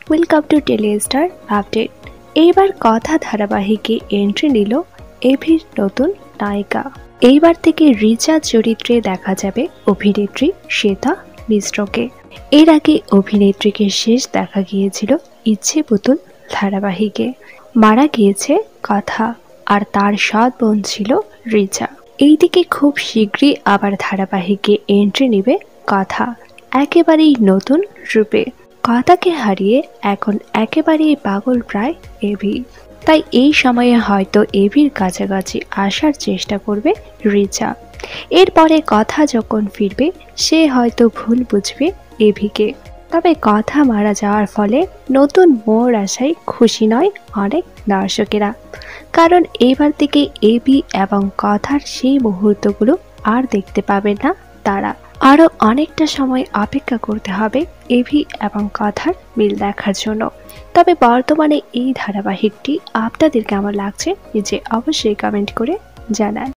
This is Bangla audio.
Welcome to Telestar update. এইবার কথা ধারাবাহিকে এন্ট্রি নিল এভির নতুন নায়িকা। এইবার থেকে রিচা চরিত্রে দেখা যাবে অভিনেত্রী শ্বেতা মিশ্রকে। এর আগে অভিনেত্রীকে শেষ দেখা গিয়েছিল ইচ্ছে পুতুল ধারাবাহিকে। মারা গিয়েছে কথা, আর তার সৎ বোন ছিল রিচা। এইদিকে খুব শীঘ্রই আবার ধারাবাহিকে এন্ট্রি নেবে কথা, একেবারেই নতুন রূপে। কথাকে হারিয়ে এখন একেবারেই পাগল প্রায় এভি। তাই এই সময়ে হয়তো এভির কাছাকাছি আসার চেষ্টা করবে রিচা। এরপরে কথা যখন ফিরবে সে হয়তো ভুল বুঝবে এভিকে। তবে কথা মারা যাওয়ার ফলে নতুন মোড় আসায় খুশি নয় অনেক দর্শকেরা, কারণ এবার থেকে এভি এবং কথার সেই মুহূর্তগুলো আর দেখতে পাবে না তারা। আরও অনেকটা সময় অপেক্ষা করতে হবে এভি এবং কথার মিল দেখার জন্য। তবে বর্তমানে এই ধারাবাহিকটি আপনাদের কেমন লাগছে নিচে অবশ্যই কমেন্ট করে জানান।